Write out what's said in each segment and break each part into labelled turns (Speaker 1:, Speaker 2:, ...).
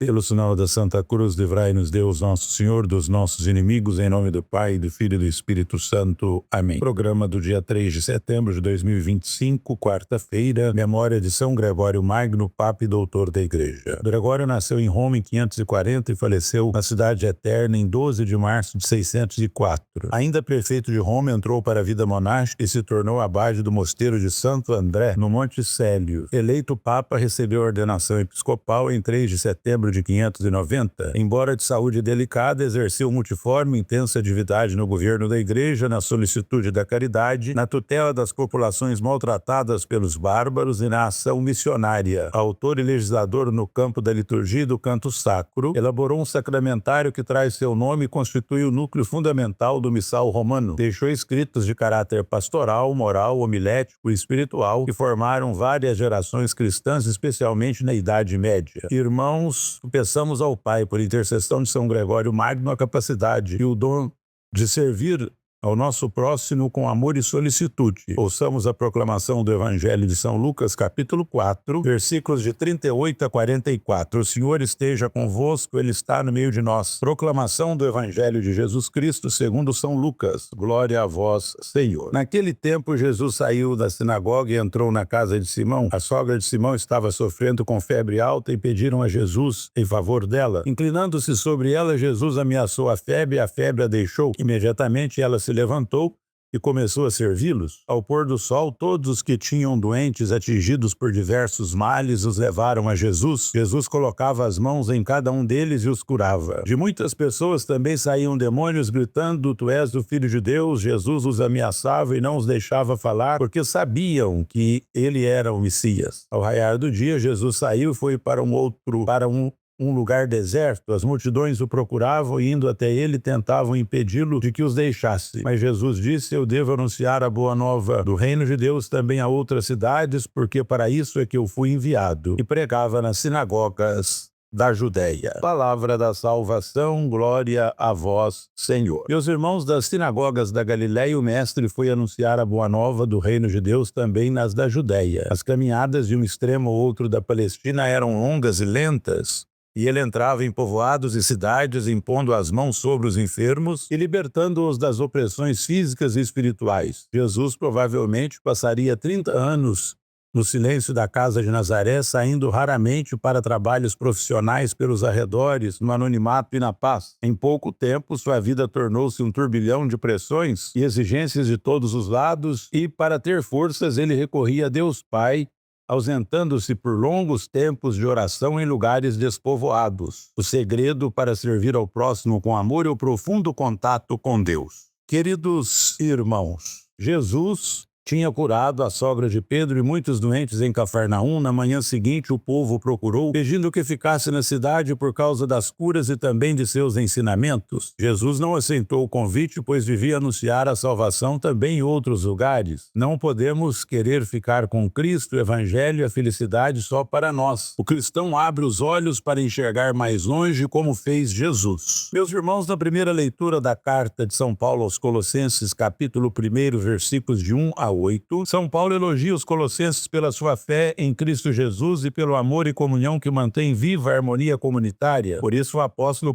Speaker 1: Pelo sinal da Santa Cruz, livrai-nos Deus Nosso Senhor dos nossos inimigos, em nome do Pai, do Filho e do Espírito Santo. Amém. Programa do dia 3 de setembro de 2025, quarta-feira, memória de São Gregório Magno, Papa e Doutor da Igreja. Gregório nasceu em Roma em 540 e faleceu na Cidade Eterna em 12 de março de 604. Ainda prefeito de Roma, entrou para a vida monástica e se tornou abade do mosteiro de Santo André, no Monte Célio. Eleito Papa, recebeu a ordenação episcopal em 3 de setembro de 590. Embora de saúde delicada, exerceu multiforme e intensa atividade no governo da Igreja, na solicitude da caridade, na tutela das populações maltratadas pelos bárbaros e na ação missionária. Autor e legislador no campo da liturgia e do canto sacro, elaborou um sacramentário que traz seu nome e constitui o núcleo fundamental do missal romano. Deixou escritos de caráter pastoral, moral, homilético e espiritual que formaram várias gerações cristãs, especialmente na Idade Média. Irmãos, peçamos ao Pai, por intercessão de São Gregório Magno, a capacidade e o dom de servir ao nosso próximo com amor e solicitude. Ouçamos a proclamação do Evangelho de São Lucas, capítulo 4, versículos de 38 a 44. O Senhor esteja convosco, Ele está no meio de nós. Proclamação do Evangelho de Jesus Cristo segundo São Lucas. Glória a vós, Senhor. Naquele tempo, Jesus saiu da sinagoga e entrou na casa de Simão. A sogra de Simão estava sofrendo com febre alta e pediram a Jesus em favor dela. Inclinando-se sobre ela, Jesus ameaçou a febre a deixou. Imediatamente ela se levantou e começou a servi-los. Ao pôr do sol, todos os que tinham doentes atingidos por diversos males os levaram a Jesus. Jesus colocava as mãos em cada um deles e os curava. De muitas pessoas também saíam demônios gritando: "Tu és o Filho de Deus." Jesus os ameaçava e não os deixava falar, porque sabiam que ele era o Messias. Ao raiar do dia, Jesus saiu e foi para um lugar deserto. As multidões o procuravam e, indo até ele, tentavam impedi-lo de que os deixasse. Mas Jesus disse: "Eu devo anunciar a boa nova do reino de Deus também a outras cidades, porque para isso é que eu fui enviado." E pregava nas sinagogas da Judéia. Palavra da salvação, glória a vós, Senhor. Meus irmãos, das sinagogas da Galiléia, o mestre foi anunciar a boa nova do reino de Deus também nas da Judéia. As caminhadas de um extremo ao outro da Palestina eram longas e lentas, e ele entrava em povoados e cidades, impondo as mãos sobre os enfermos e libertando-os das opressões físicas e espirituais. Jesus provavelmente passaria 30 anos no silêncio da casa de Nazaré, saindo raramente para trabalhos profissionais pelos arredores, no anonimato e na paz. Em pouco tempo, sua vida tornou-se um turbilhão de pressões e exigências de todos os lados, e para ter forças ele recorria a Deus Pai, ausentando-se por longos tempos de oração em lugares despovoados. O segredo para servir ao próximo com amor é o profundo contato com Deus. Queridos irmãos, Jesus tinha curado a sogra de Pedro e muitos doentes em Cafarnaum. Na manhã seguinte, o povo o procurou, pedindo que ficasse na cidade por causa das curas e também de seus ensinamentos. Jesus não aceitou o convite, pois vivia anunciar a salvação também em outros lugares. Não podemos querer ficar com Cristo, o Evangelho e a felicidade só para nós. O cristão abre os olhos para enxergar mais longe, como fez Jesus. Meus irmãos, na primeira leitura da carta de São Paulo aos Colossenses, capítulo 1, versículos de 1 a 8, São Paulo elogia os colossenses pela sua fé em Cristo Jesus e pelo amor e comunhão que mantém viva a harmonia comunitária. Por isso o apóstolo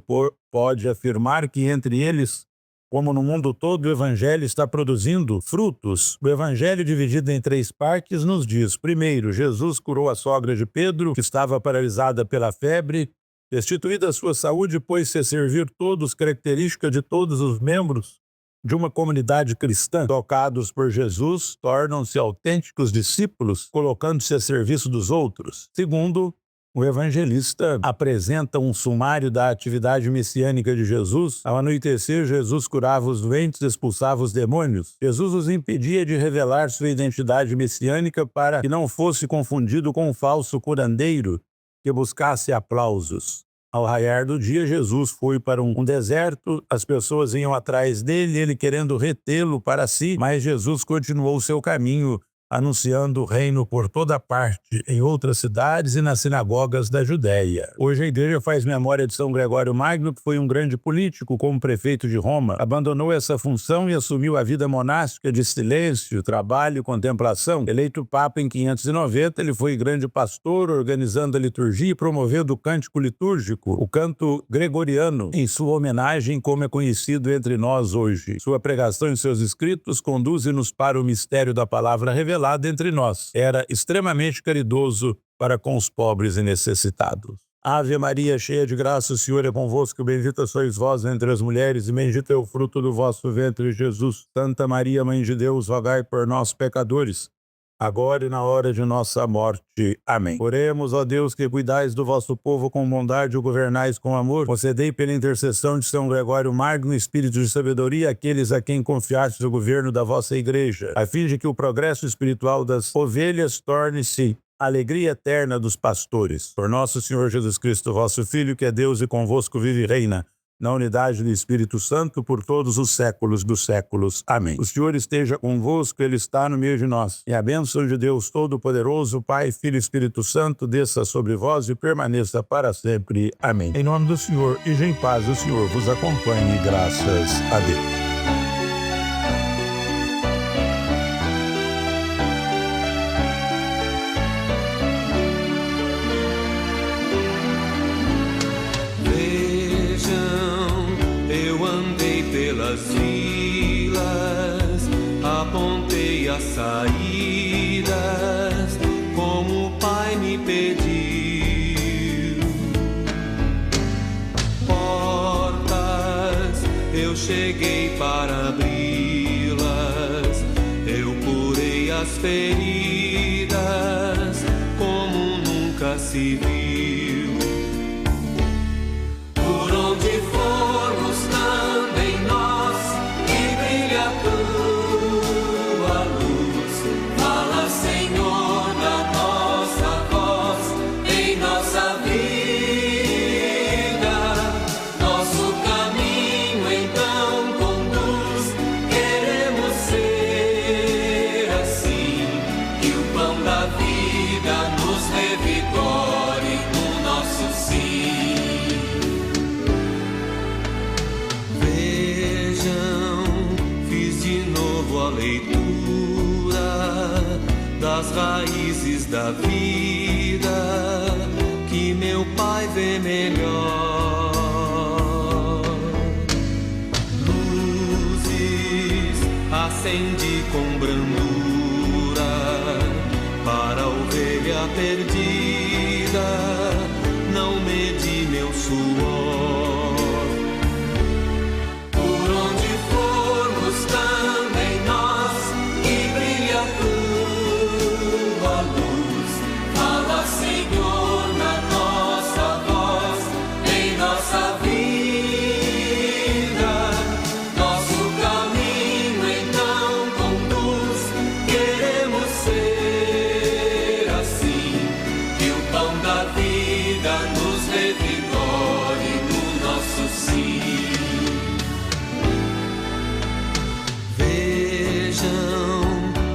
Speaker 1: pode afirmar que entre eles, como no mundo todo, o Evangelho está produzindo frutos. O Evangelho, dividido em 3 partes, nos diz: primeiro, Jesus curou a sogra de Pedro, que estava paralisada pela febre. Destituída a sua saúde, pôs-se a servir todos, característica de todos os membros de uma comunidade cristã. Tocados por Jesus, tornam-se autênticos discípulos, colocando-se a serviço dos outros. Segundo, o evangelista apresenta um sumário da atividade messiânica de Jesus. Ao anoitecer, Jesus curava os doentes, expulsava os demônios. Jesus os impedia de revelar sua identidade messiânica para que não fosse confundido com um falso curandeiro que buscasse aplausos. Ao raiar do dia, Jesus foi para um deserto, as pessoas iam atrás dele, ele querendo retê-lo para si, mas Jesus continuou seu caminho anunciando o reino por toda parte, em outras cidades e nas sinagogas da Judéia. Hoje a igreja faz memória de São Gregório Magno, que foi um grande político como prefeito de Roma. Abandonou essa função e assumiu a vida monástica de silêncio, trabalho e contemplação. Eleito Papa em 590, ele foi grande pastor, organizando a liturgia e promovendo o cântico litúrgico, o canto gregoriano, em sua homenagem, como é conhecido entre nós hoje. Sua pregação e seus escritos conduzem-nos para o mistério da palavra revelada entre nós. Era extremamente caridoso para com os pobres e necessitados. Ave Maria, cheia de graça, o Senhor é convosco, bendita sois vós entre as mulheres, e bendito é o fruto do vosso ventre, Jesus. Santa Maria, Mãe de Deus, rogai por nós, pecadores, agora e na hora de nossa morte. Amém. Oremos, ó Deus, que cuidais do vosso povo com bondade e o governais com amor. Concedei pela intercessão de São Gregório Magno, espírito de sabedoria, àqueles a quem confiastes o governo da vossa igreja, a fim de que o progresso espiritual das ovelhas torne-se a alegria eterna dos pastores. Por nosso Senhor Jesus Cristo, vosso Filho, que é Deus e convosco vive e reina, na unidade do Espírito Santo, por todos os séculos dos séculos. Amém. O Senhor esteja convosco, Ele está no meio de nós. E a bênção de Deus Todo-Poderoso, Pai, Filho e Espírito Santo, desça sobre vós e permaneça para sempre. Amém. Em nome do Senhor, e em paz o Senhor vos acompanhe, graças a Deus.
Speaker 2: Pelas vilas, apontei as saídas, como o Pai me pediu. Portas, eu cheguei para abri-las, eu curei as feridas, como nunca se viu. Por onde formos, também nós, que brilha a tua luz. Fala, Senhor, da nossa voz, em nossa vida. Nosso caminho então conduz. Queremos ser assim, que o pão da vida nos revigore no nosso sim. A leitura das raízes da vida que meu Pai vê melhor. Luzes acendi com brandura para a ovelha perdida, não medi meu suor. Por onde formos, também nós, que brilha a tua luz. Fala, Senhor, na nossa voz, em nossa vida. Nosso caminho então conduz. Queremos ser assim, que o pão da vida nos revigore no nosso sim.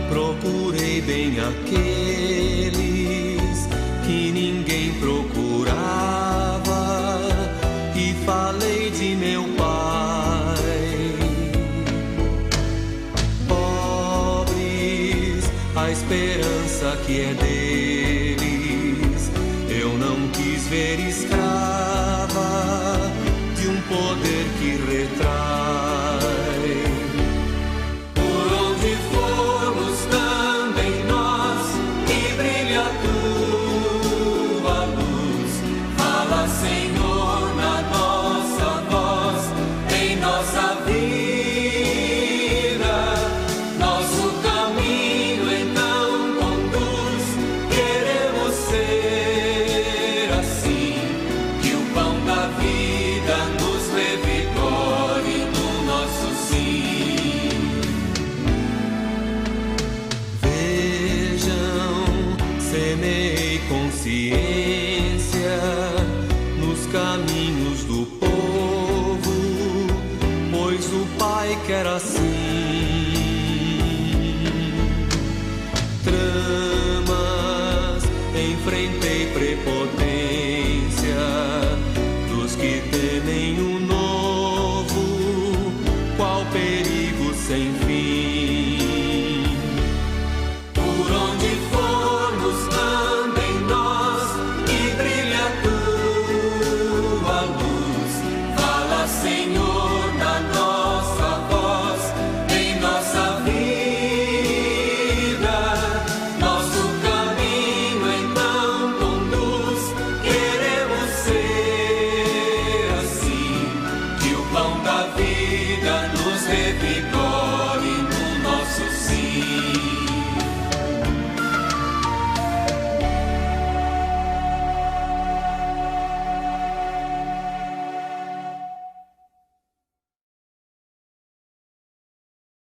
Speaker 2: Procurei bem aqueles que ninguém procurava e falei de meu Pai. Pobres, a esperança que é deles, eu não quis ver escrava de um poder que retrai. Senhor, na nossa voz, em nossa vida. Nosso caminho então conduz. Queremos ser assim, que o pão da vida nos revigore no nosso sim. Vejam, semeei consciência nos caminhos do povo, pois o Pai quer assim esteve